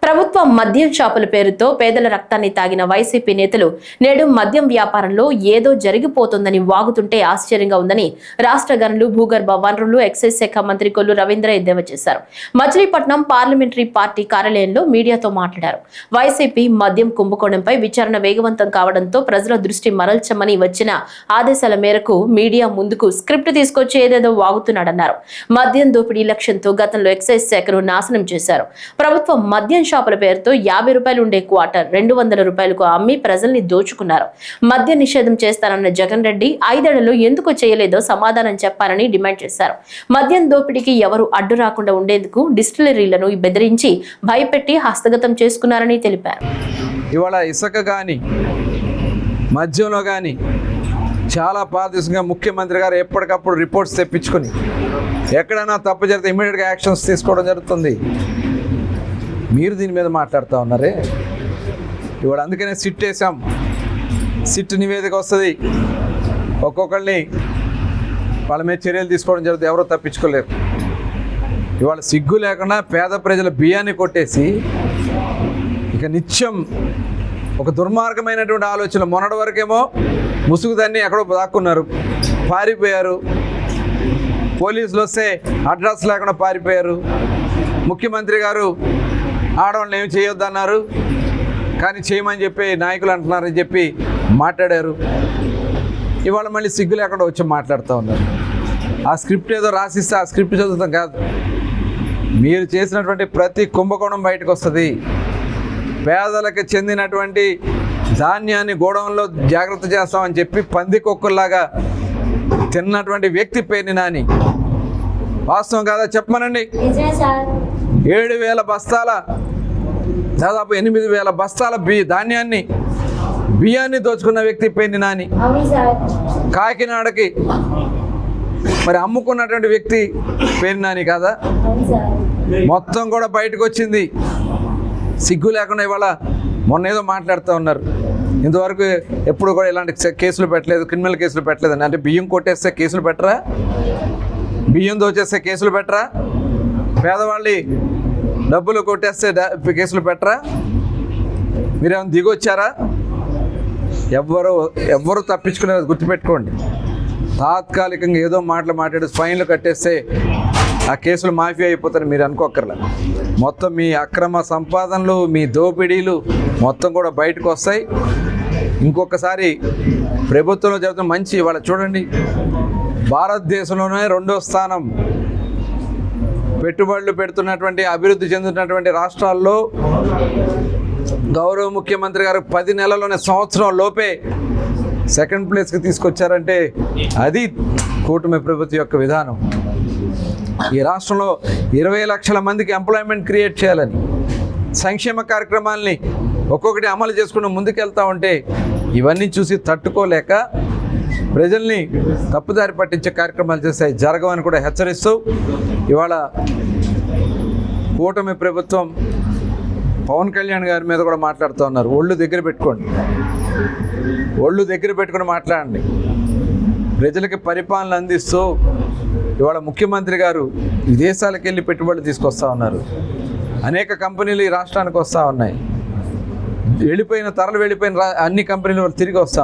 ప్రభుత్వం మద్యం షాపుల పేరుతో పేదల రక్తాన్ని తాగిన వైసీపీ నేతలు నేడు మద్యం వ్యాపారంలో ఏదో జరిగిపోతుందని వాగుతుంటే ఆశ్చర్యంగా ఉందని రాష్ట్ర గనులు భూగర్భ వనరులు ఎక్సైజ్ శాఖ మంత్రి కొల్లు రవీంద్ర ఎద్దేవా చేశారు. మచిలీపట్నం పార్లమెంటరీ పార్టీ కార్యాలయంలో మీడియాతో మాట్లాడారు. వైసీపీ మద్యం కుంభకోణంపై విచారణ వేగవంతం కావడంతో ప్రజల దృష్టి మరల్చమని వచ్చిన ఆదేశాల మేరకు మీడియా ముందుకు స్క్రిప్ట్ తీసుకొచ్చి ఏదేదో వాగుతున్నాడన్నారు. మద్యం దోపిడీ లక్ష్యంతో గతంలో ఎక్సైజ్ శాఖను నాశనం చేశారు. ప్రభుత్వం మద్యం షాపుల పేరుతో 50 రూపాయలు ఉండే క్వార్టర్ 200 రూపాయలకు అమ్మి ప్రజల్ని దోచుకున్నారు. మద్య నిషేధం చేస్తానన్న జగన్ రెడ్డి 5 ఏళ్లలో ఎందుకు చేయలేదో సమాధానం చెప్పాలని డిమాండ్ చేశారు. మద్యం దోపిడీకి ఎవరు అడ్డు రాకుండా ఉండేందుకు డిస్టిలరీలను బెదిరించి భయపెట్టి హస్తగతం చేసుకున్నారని తెలిపారు. ఇవాళ ఇసుక కానీ మద్యంలో కానీ చాలా పారదర్శకంగా ముఖ్యమంత్రి గారు ఎప్పటికప్పుడు రిపోర్ట్స్ తెప్పించుకొని ఎక్కడైనా తప్పు జరిగితే ఇమీడియట్గా యాక్షన్స్ తీసుకోవడం జరుగుతుంది. మీరు దీని మీద మాట్లాడుతూ ఉన్నారే. ఇవాళ అందుకనే సిట్ వేసాం. సిట్ నివేదిక వస్తుంది. ఒక్కొక్కరిని వాళ్ళ మీద చర్యలు తీసుకోవడం జరుగుతుంది. ఎవరో తప్పించుకోలేరు. ఇవాళ సిగ్గు లేకుండా పేద ప్రజల బియ్యాన్ని కొట్టేసి ఇక నిత్యం ఒక దుర్మార్గమైనటువంటి ఆలోచన. మొన్నటి వరకేమో ముసుగుదాన్ని ఎక్కడో దాక్కున్నారు, పారిపోయారు. పోలీసులు వస్తే అడ్రస్ లేకుండా పారిపోయారు. ముఖ్యమంత్రి గారు ఆడవాళ్ళని ఏమి చేయొద్దన్నారు, కానీ చేయమని చెప్పి నాయకులు అంటున్నారని చెప్పి మాట్లాడారు. ఇవాళ మళ్ళీ సిగ్గు లేకుండా వచ్చి మాట్లాడుతూ ఉన్నారు. ఆ స్క్రిప్ట్ ఏదో రాసిస్తే ఆ స్క్రిప్ట్ చదువుతాం కాదు. మీరు చేసినటువంటి ప్రతి కుంభకోణం బయటకు వస్తుంది. పేదలకు చెందినటువంటి ధాన్యాన్ని గోడౌన్లో జాగ్రత్త చేస్తామని చెప్పి పందికొక్కుల్లాగా తిన్నటువంటి వ్యక్తి పేరుని నాని. వాస్తవం కాదా చెప్పమనండి. 7,000 బస్తాల దాదాపు 8,000 బస్తాల బియ్యాన్ని దోచుకున్న వ్యక్తి పేరుని నాని. కాకినాడకి మరి అమ్ముకున్నటువంటి వ్యక్తి పేరుని నాని కాదా? మొత్తం కూడా బయటకు వచ్చింది. సిగ్గు లేకుండా ఇవాళ మొన్న ఏదో మాట్లాడుతూ ఉన్నారు. ఇంతవరకు ఎప్పుడు కూడా ఇలాంటి కేసులు పెట్టలేదు, క్రిమినల్ కేసులు పెట్టలేదు. అంటే బియ్యం కొట్టేస్తే కేసులు పెట్టరా? బియ్యం దోచేస్తే కేసులు పెట్టరా? పేదవాళ్ళి డబ్బులు కొట్టేస్తే కేసులు పెట్టరా? మీరేమైనా దిగొచ్చారా? ఎవ్వరు తప్పించుకునేది గుర్తుపెట్టుకోండి. తాత్కాలికంగా ఏదో మాట్లాడి ఫైన్లు కట్టేస్తే ఆ కేసులు మాఫీ అయిపోతారని మీరు అనుకోక్కర్లే. మొత్తం మీ అక్రమ సంపాదనలు, మీ దోపిడీలు మొత్తం కూడా బయటకు వస్తాయి. ఇంకొకసారి ప్రభుత్వంలో జరుగుతున్న మంచి ఇవాళ చూడండి, భారతదేశంలోనే 2వ స్థానం పెట్టుబడులు పెడుతున్నటువంటి అభివృద్ధి చెందుతున్నటువంటి రాష్ట్రాల్లో గౌరవ ముఖ్యమంత్రి గారు 10 నెలల్లోనే సంవత్సరం లోపే సెకండ్ ప్లేస్కి తీసుకొచ్చారంటే అది కూటమి ప్రభుత్వం యొక్క విధానం. ఈ రాష్ట్రంలో 20 లక్షల మందికి ఎంప్లాయ్మెంట్ క్రియేట్ చేయాలని సంక్షేమ కార్యక్రమాలని ఒక్కొక్కటి అమలు చేసుకుని ముందుకెళ్తా ఉంటే ఇవన్నీ చూసి తట్టుకోలేక ప్రజల్ని తప్పుదారి పట్టించే కార్యక్రమాలు చేస్తాయి జరగవని కూడా హెచ్చరిస్తూ ఇవాళ కూటమి ప్రభుత్వం పవన్ కళ్యాణ్ గారి మీద కూడా మాట్లాడుతూ ఉన్నారు. ఒళ్ళు దగ్గర పెట్టుకొని మాట్లాడండి. ప్రజలకి పరిపాలన అందిస్తూ ఇవాళ ముఖ్యమంత్రి గారు విదేశాలకు వెళ్ళి పెట్టుబడులు తీసుకొస్తూ ఉన్నారు. అనేక కంపెనీలు ఈ రాష్ట్రానికి వస్తూ ఉన్నాయి. వెళ్ళిపోయిన అన్ని కంపెనీలు తిరిగి వస్తూ ఉన్నాయి.